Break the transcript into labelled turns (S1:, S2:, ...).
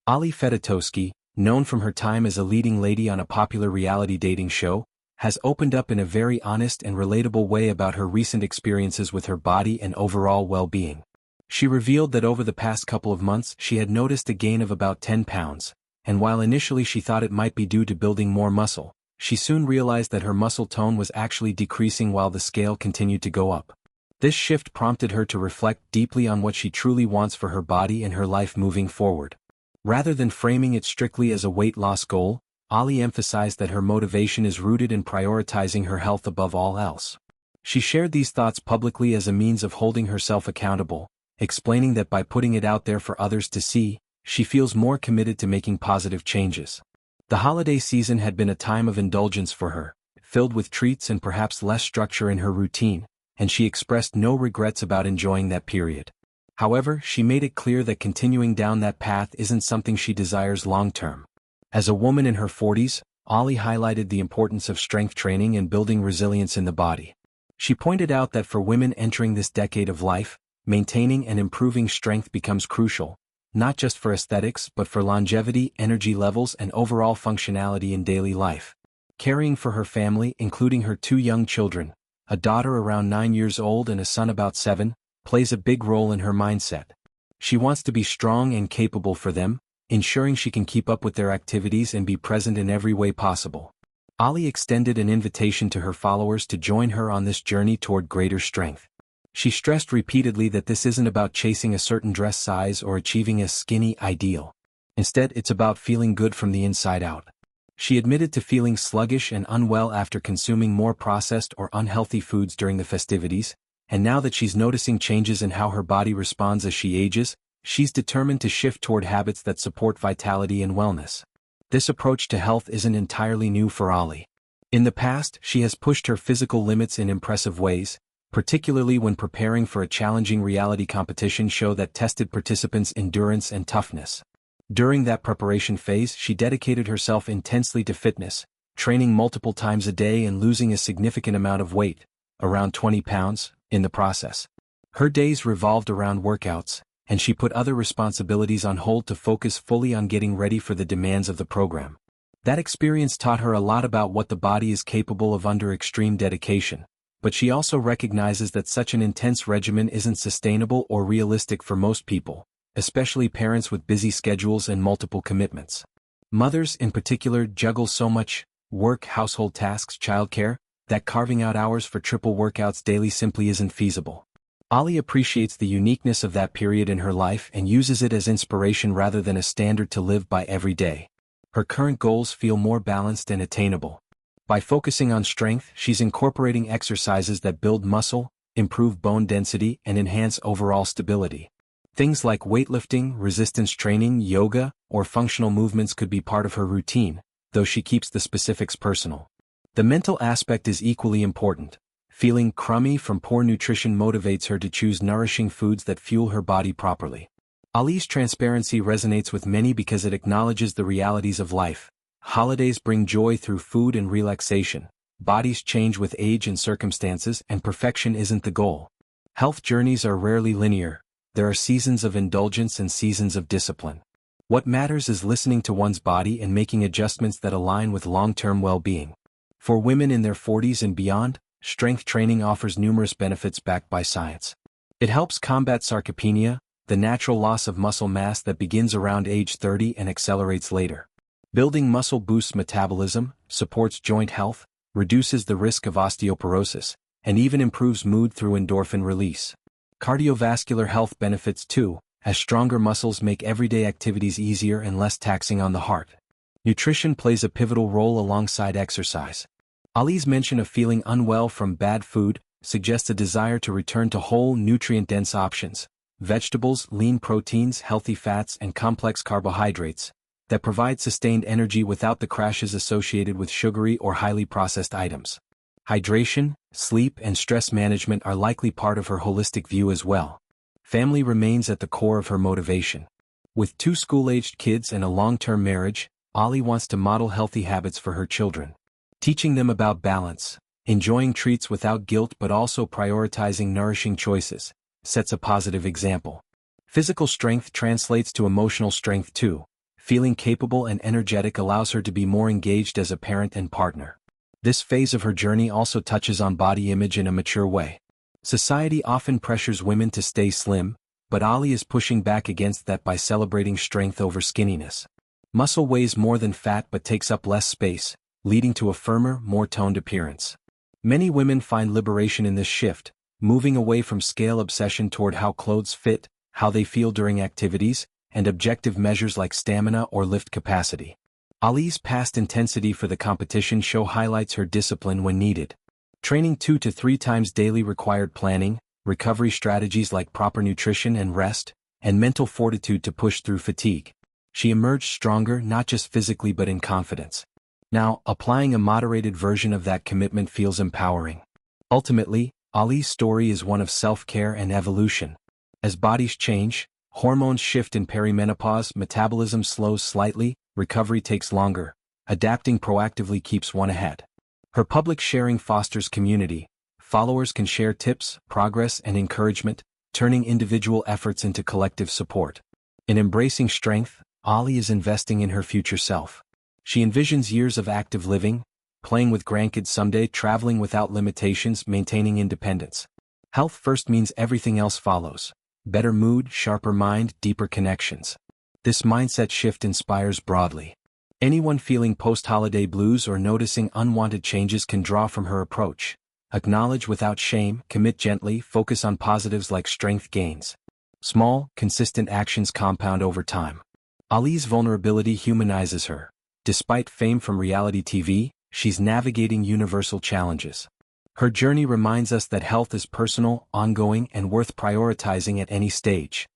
S1: Ali Fedotowsky, known from her time as a leading lady on a popular reality dating show, has opened up in a very honest and relatable way about her recent experiences with her body and overall well-being. She revealed that over the past couple of months she had noticed a gain of about 10 pounds, and while initially she thought it might be due to building more muscle, she soon realized that her muscle tone was actually decreasing while the scale continued to go up. This shift prompted her to reflect deeply on what she truly wants for her body and her life moving forward. Rather than framing it strictly as a weight loss goal, Ali emphasized that her motivation is rooted in prioritizing her health above all else. She shared these thoughts publicly as a means of holding herself accountable, explaining that by putting it out there for others to see, she feels more committed to making positive changes. The holiday season had been a time of indulgence for her, filled with treats and perhaps less structure in her routine, and she expressed no regrets about enjoying that period. However, she made it clear that continuing down that path isn't something she desires long-term. As a woman in her 40s, Ali highlighted the importance of strength training and building resilience in the body. She pointed out that for women entering this decade of life, maintaining and improving strength becomes crucial, not just for aesthetics but for longevity, energy levels, and overall functionality in daily life. Caring for her family, including her 2 young children, a daughter around 9 years old and a son about 7, plays a big role in her mindset. She wants to be strong and capable for them, ensuring she can keep up with their activities and be present in every way possible. Ali extended an invitation to her followers to join her on this journey toward greater strength. She stressed repeatedly that this isn't about chasing a certain dress size or achieving a skinny ideal. Instead, it's about feeling good from the inside out. She admitted to feeling sluggish and unwell after consuming more processed or unhealthy foods during the festivities, and now that she's noticing changes in how her body responds as she ages, she's determined to shift toward habits that support vitality and wellness. This approach to health isn't entirely new for Ali. In the past, she has pushed her physical limits in impressive ways, particularly when preparing for a challenging reality competition show that tested participants' endurance and toughness. During that preparation phase, she dedicated herself intensely to fitness, training multiple times a day and losing a significant amount of weight, around 20 pounds, in the process. Her days revolved around workouts, and she put other responsibilities on hold to focus fully on getting ready for the demands of the program. That experience taught her a lot about what the body is capable of under extreme dedication, but she also recognizes that such an intense regimen isn't sustainable or realistic for most people, especially parents with busy schedules and multiple commitments. Mothers, in particular, juggle so much work, household tasks, childcare, that carving out hours for triple workouts daily simply isn't feasible. Ali appreciates the uniqueness of that period in her life and uses it as inspiration rather than a standard to live by every day. Her current goals feel more balanced and attainable. By focusing on strength, she's incorporating exercises that build muscle, improve bone density, and enhance overall stability. Things like weightlifting, resistance training, yoga, or functional movements could be part of her routine, though she keeps the specifics personal. The mental aspect is equally important. Feeling crummy from poor nutrition motivates her to choose nourishing foods that fuel her body properly. Ali's transparency resonates with many because it acknowledges the realities of life. Holidays bring joy through food and relaxation. Bodies change with age and circumstances, and perfection isn't the goal. Health journeys are rarely linear. There are seasons of indulgence and seasons of discipline. What matters is listening to one's body and making adjustments that align with long-term well-being. For women in their 40s and beyond, strength training offers numerous benefits backed by science. It helps combat sarcopenia, the natural loss of muscle mass that begins around age 30 and accelerates later. Building muscle boosts metabolism, supports joint health, reduces the risk of osteoporosis, and even improves mood through endorphin release. Cardiovascular health benefits too, as stronger muscles make everyday activities easier and less taxing on the heart. Nutrition plays a pivotal role alongside exercise. Ali's mention of feeling unwell from bad food suggests a desire to return to whole, nutrient-dense options, vegetables, lean proteins, healthy fats, and complex carbohydrates, that provide sustained energy without the crashes associated with sugary or highly processed items. Hydration, sleep, and stress management are likely part of her holistic view as well. Family remains at the core of her motivation. With 2 school-aged kids and a long-term marriage, Ali wants to model healthy habits for her children. Teaching them about balance, enjoying treats without guilt but also prioritizing nourishing choices, sets a positive example. Physical strength translates to emotional strength too. Feeling capable and energetic allows her to be more engaged as a parent and partner. This phase of her journey also touches on body image in a mature way. Society often pressures women to stay slim, but Ali is pushing back against that by celebrating strength over skinniness. Muscle weighs more than fat but takes up less space, leading to a firmer, more toned appearance. Many women find liberation in this shift, moving away from scale obsession toward how clothes fit, how they feel during activities, and objective measures like stamina or lift capacity. Ali's past intensity for the competition show highlights her discipline when needed. Training 2 to 3 times daily required planning, recovery strategies like proper nutrition and rest, and mental fortitude to push through fatigue. She emerged stronger not just physically but in confidence. Now, applying a moderated version of that commitment feels empowering. Ultimately, Ali's story is one of self-care and evolution. As bodies change, hormones shift in perimenopause, metabolism slows slightly, recovery takes longer. Adapting proactively keeps one ahead. Her public sharing fosters community. Followers can share tips, progress, and encouragement, turning individual efforts into collective support. In embracing strength, Ali is investing in her future self. She envisions years of active living, playing with grandkids someday, traveling without limitations, maintaining independence. Health first means everything else follows. Better mood, sharper mind, deeper connections. This mindset shift inspires broadly. Anyone feeling post-holiday blues or noticing unwanted changes can draw from her approach. Acknowledge without shame, commit gently, focus on positives like strength gains. Small, consistent actions compound over time. Ali's vulnerability humanizes her. Despite fame from reality TV, she's navigating universal challenges. Her journey reminds us that health is personal, ongoing, and worth prioritizing at any stage.